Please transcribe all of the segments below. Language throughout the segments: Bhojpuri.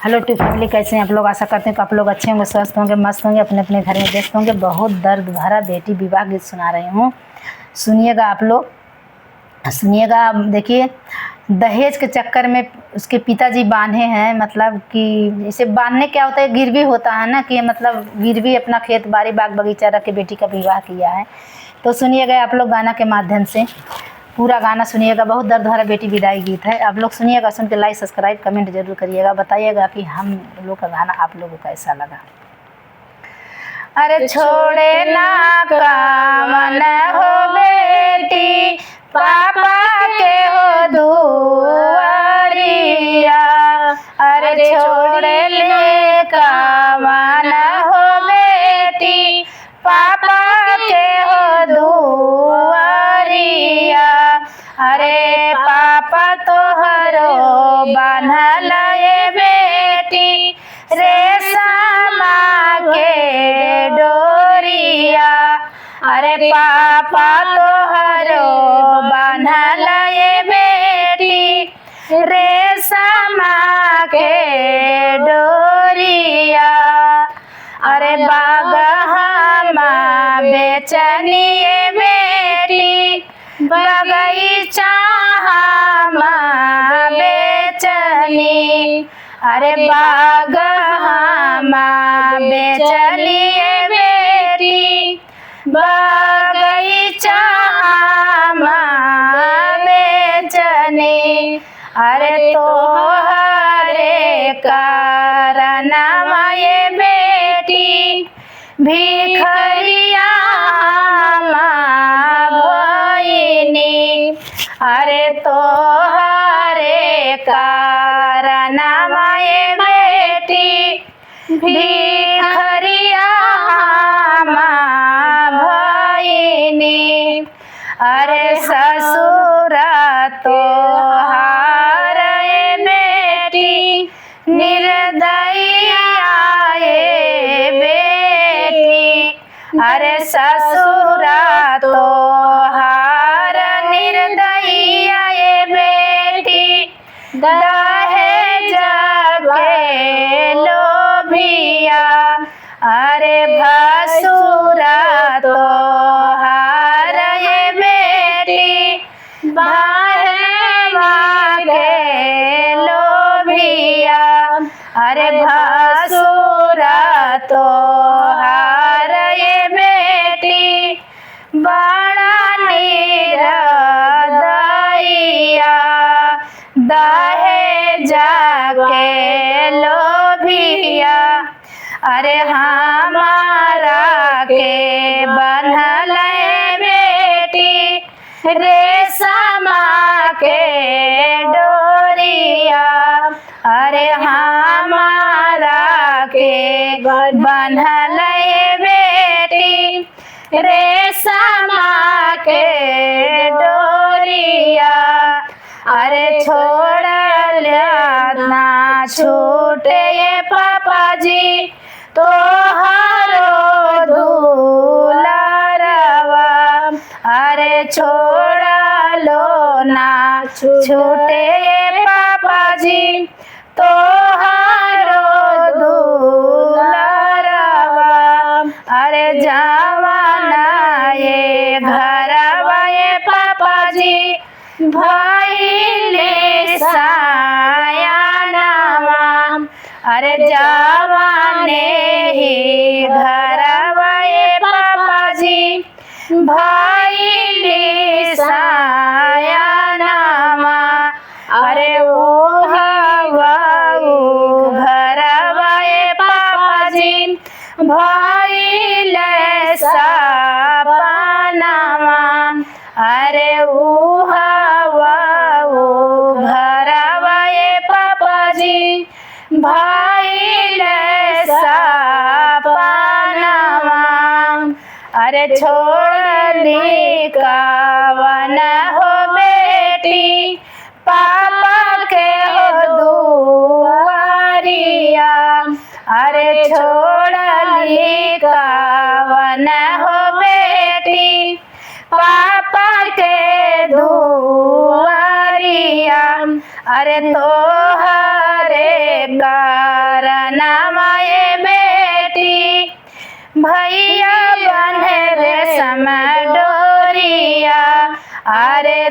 हेलो टू फैमिली, कैसे हैं आप लोग। आशा करते हैं कि आप लोग अच्छे होंगे, स्वस्थ होंगे, मस्त होंगे, अपने अपने घर में व्यस्त होंगे। बहुत दर्द भरा बेटी विवाह गीत सुना रही हूँ, सुनिएगा आप लोग, सुनिएगा। देखिए, दहेज के चक्कर में उसके पिताजी बांधे हैं, मतलब कि इसे बांधने क्या होता है, गिरवी होता है ना, कि मतलब गिरवी अपना खेत बाड़ी बाग बगीचा रख के बेटी का विवाह किया है। तो सुनिएगा आप लोग गाना के माध्यम से, पूरा गाना सुनिएगा। बहुत दर्द भरा बेटी विदाई गीत है, आप लोग सुनिएगा। सुन के लाइक सब्सक्राइब कमेंट जरूर करिएगा, बताइएगा कि हम लोग का गाना आप लोगों को कैसा लगा। अरे छोड़े ना कामन हो बेटी पापा के हो दुआरिया, अरे छोड़े ले कामन हो बेटी पापा के हो दुआरिया, अरे पापा तोहरो बान्हल ये बेटी रेशमा के डोरिया, अरे पापा तोहरो बान्हल ये बेटी रेशमा के डोरिया, अरे बागहमा बेचनी ये बेटी बगीचा हमा बेचनी, अरे बागहमा बेचनी ये बेटी बगीचा हमा बेचनी, अरे तोहरे कारणवा ये बेटी भिखरिया हमा भइनी, अरे तोहरे कारणवा ये बेटी भिखरिया हमा भइनी, अरे ससुरा तोहार ये बेटी निर्दयिया ये बेटी, अरे ससुरा तोहार निर्दयिया ये बेटी दहेज के लोभिया, अरे भसुरा तोहार ये बेटी बहनवा के लोभिया, अरे भसुरा तोहार ये बेटी बड़ा निर्दयिया दहेज के लोभिया, अरे हमारा के बन्हल बेटी रेशमा के डोरिया, अरे हमारा के बन्हल बेटी रेशमा के डोरिया, अरे छोड़ ना छूटे ये पापा जी तोहरो दुलारवा, अरे छोड़ लो ना छूटे ये पापा जी तोहरो दुलारवा, अरे जवाना ये घरवा ये पापा जी भइले सायानवा, अरे जवाने ही घरवा ये पापा जी भइले सायानवा, अरे ओ घरवा ये पापा जी भइले सपनवा, अरे घरवा ये पापा जी भइले सपनवा, अरे छोड़ली कावन हो बेटी पापा के हो दुआरिया, अरे छोड़ली कावन हो बेटी पापा के दुआरिया, अरे तोहरे का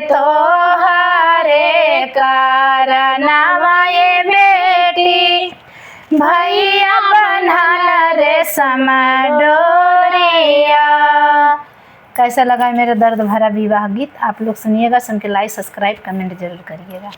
तोहरे कारनामा ये बेटी भैया बनल रेशम डोरिया। कैसा लगा मेरा दर्द भरा विवाह गीत? आप लोग सुनिएगा, सुन के लाइक सब्सक्राइब कमेंट जरूर करिएगा।